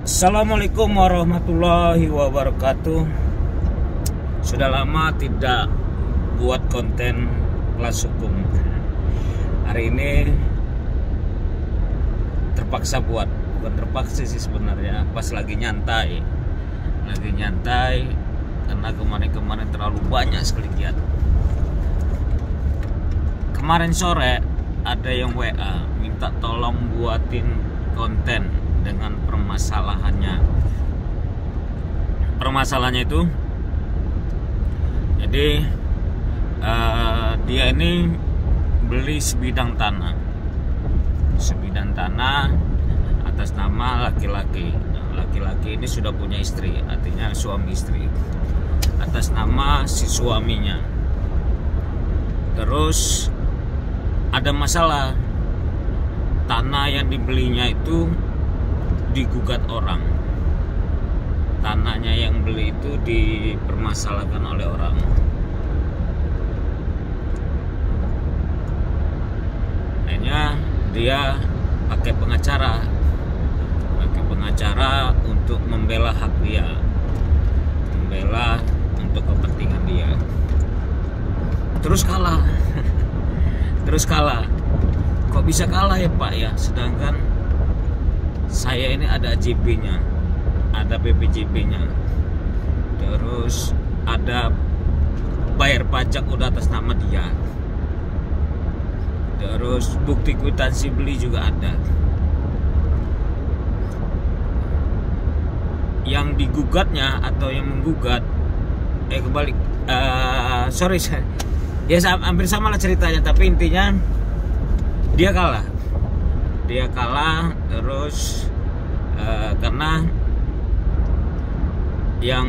Assalamualaikum warahmatullahi wabarakatuh. Sudah lama tidak buat konten kelas hukum. Hari ini terpaksa buat, bukan terpaksa sih sebenarnya, pas lagi nyantai karena kemarin terlalu banyak sekali kegiatan. Kemarin sore ada yang WA minta tolong buatin konten dengan permasalahannya itu jadi dia ini beli sebidang tanah atas nama laki-laki. Laki-laki ini sudah punya istri, artinya suami istri, atas nama si suaminya. Terus ada masalah, tanah yang dibelinya itu digugat orang. Tanahnya yang beli itu dipermasalahkan oleh orang. Akhirnya dia pakai pengacara untuk membela hak dia, membela untuk kepentingan dia. Terus kalah. Kok bisa kalah ya Pak ya? Sedangkan saya ini ada AJB-nya, ada BPJB-nya, terus ada bayar pajak udah atas nama dia, terus bukti kwitansi beli juga ada. Yang digugatnya atau yang menggugat, kebalik, sorry, ya hampir sama lah ceritanya, tapi intinya dia kalah terus karena yang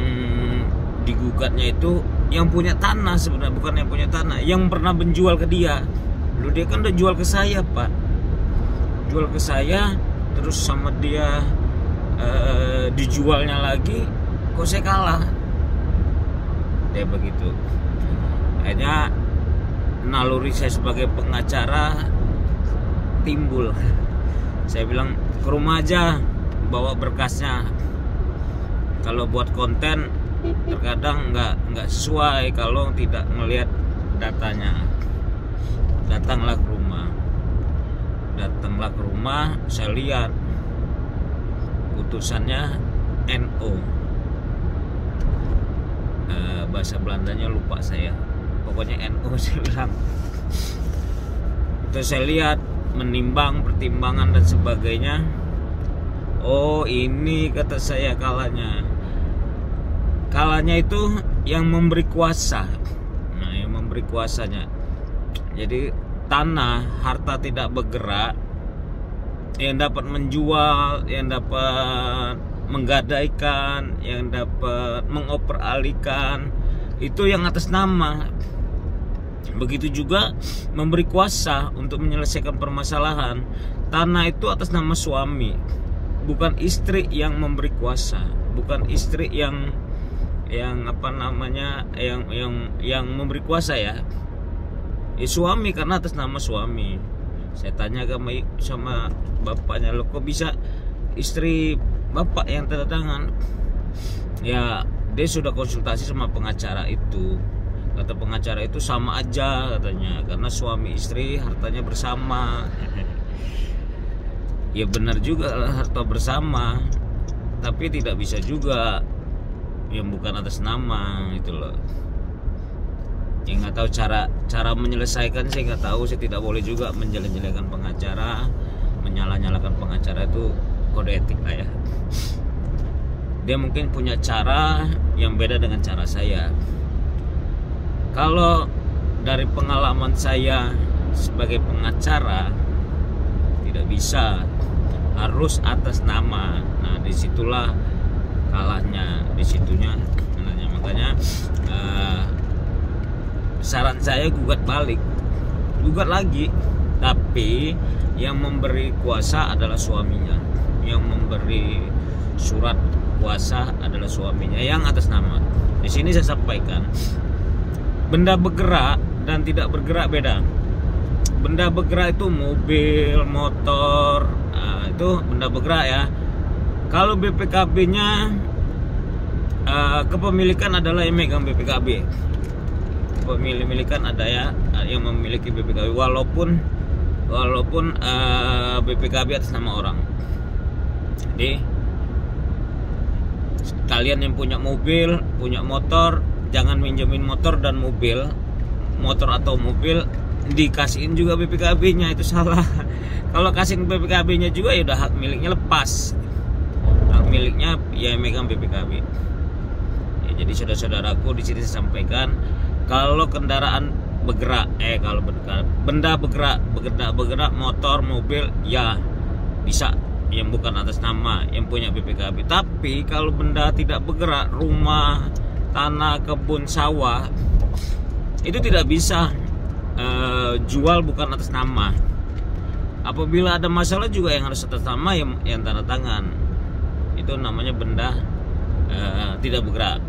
digugatnya itu yang punya tanah, sebenarnya bukan yang punya tanah, yang pernah menjual ke dia. Lu dia kan udah jual ke saya Pak, jual ke saya, terus sama dia dijualnya lagi, kok saya kalah, dia begitu. Akhirnya naluri saya sebagai pengacara timbul. Saya bilang ke rumah aja, bawa berkasnya. Kalau buat konten terkadang nggak sesuai kalau tidak melihat datanya. Datanglah ke rumah, saya lihat putusannya NO. Bahasa Belandanya lupa saya. Pokoknya NO saya bilang. Terus saya lihat, menimbang, pertimbangan dan sebagainya. Oh ini kata saya kalahnya itu yang memberi kuasa. Nah yang memberi kuasanya. Jadi tanah, harta tidak bergerak, yang dapat menjual, yang dapat menggadaikan, yang dapat mengoperalihkan, itu yang atas nama. Begitu juga memberi kuasa untuk menyelesaikan permasalahan. Tanah itu atas nama suami, bukan istri yang memberi kuasa, bukan istri yang apa namanya, yang memberi kuasa ya. Suami, karena atas nama suami. Saya tanya sama bapaknya, lo kok bisa istri bapak yang tanda tangan? Ya dia sudah konsultasi sama pengacara itu. Kata pengacara itu sama aja katanya, karena suami istri hartanya bersama. Ya benar juga lah, harta bersama, tapi tidak bisa juga yang bukan atas nama itu loh. Ya nggak tahu cara menyelesaikan, saya nggak tahu. Saya tidak boleh juga menjelek-jelekan pengacara, menyalah-nyalakan pengacara, itu kode etik lah ya. Dia mungkin punya cara yang beda dengan cara saya. Kalau dari pengalaman saya sebagai pengacara, tidak bisa, harus atas nama. Nah disitulah kalahnya, disitunya. Makanya saran saya gugat lagi, tapi yang memberi kuasa adalah suaminya, yang memberi surat kuasa adalah suaminya yang atas nama. Di sini saya sampaikan, benda bergerak dan tidak bergerak beda. Benda bergerak itu mobil, motor, itu benda bergerak ya. Kalau BPKB-nya kepemilikan adalah yang megang BPKB. Kepemilikan ada ya yang memiliki BPKB, walaupun BPKB atas nama orang. Jadi kalian yang punya mobil, punya motor, jangan minjemin motor dan motor atau mobil dikasihin juga BPKB-nya, itu salah. Kalau kasihin BPKB-nya juga ya udah hak miliknya lepas. Hak miliknya ya yang megang BPKB. Ya, jadi saudara-saudaraku, di sini saya sampaikan, kalau kendaraan bergerak, benda bergerak, motor, mobil, ya bisa yang bukan atas nama yang punya BPKB. Tapi kalau benda tidak bergerak, rumah, tanah, kebun, sawah, itu tidak bisa jual bukan atas nama. Apabila ada masalah juga yang harus atas nama yang tanda tangan. Itu namanya benda tidak bergerak.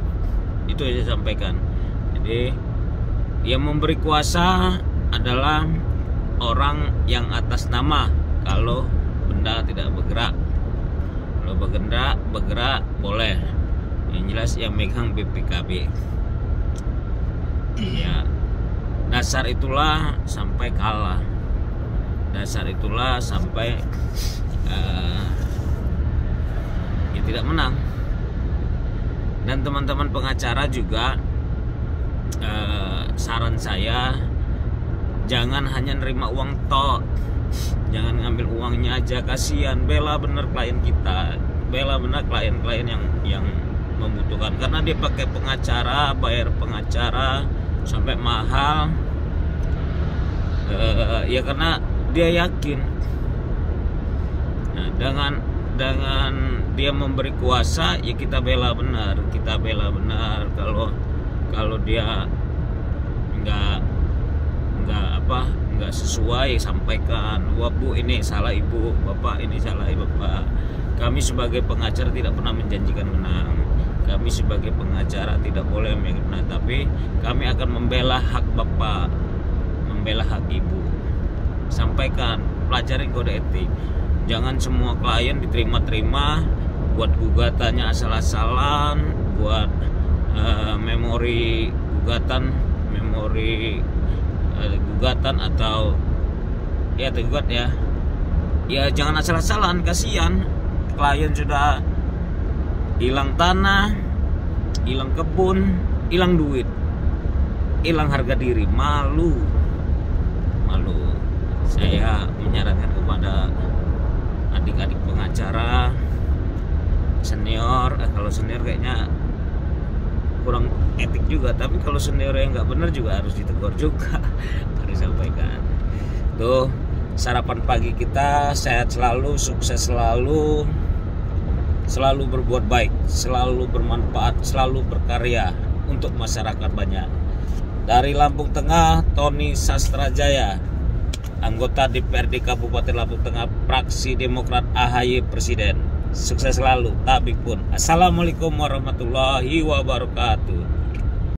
Itu yang saya sampaikan. Jadi yang memberi kuasa adalah orang yang atas nama kalau benda tidak bergerak. Kalau bergerak boleh. Yang jelas yang megang BPKB. Ya, dasar itulah sampai kalah. Dasar itulah sampai ya tidak menang. Dan teman-teman pengacara juga, saran saya, jangan hanya nerima uang tok, jangan ngambil uangnya aja, kasihan. Bela bener klien kita, bela bener klien-klien yang membutuhkan, karena dia pakai pengacara, bayar pengacara sampai mahal, ya karena dia yakin. Nah, dengan dia memberi kuasa, ya kita bela benar. Kalau dia nggak sesuai, sampaikan. Wah bu, ini salah ibu, bapak ini salah bapak. Kami sebagai pengacara tidak pernah menjanjikan menang. Kami sebagai pengacara tidak boleh menang, tapi kami akan membela hak bapak, membela hak ibu. Sampaikan, pelajari kode etik. Jangan semua klien diterima-terima, buat gugatannya asal-asalan, buat memori gugatan atau ya tergugat ya. Ya jangan asal-asalan, kasihan. Klien sudah hilang tanah, hilang kebun, hilang duit, hilang harga diri, malu. Saya menyarankan kepada adik-adik pengacara senior, kalau senior kayaknya kurang etik juga, tapi kalau senior yang nggak benar juga harus ditegur juga. Harus sampaikan. Tuh sarapan pagi kita, sehat selalu, sukses selalu berbuat baik, selalu bermanfaat, selalu berkarya untuk masyarakat banyak. Dari Lampung Tengah, Tony Sastrajaya, anggota DPRD Kabupaten Lampung Tengah, fraksi Demokrat AHY Presiden. Sukses selalu, tabik pun. Assalamualaikum warahmatullahi wabarakatuh.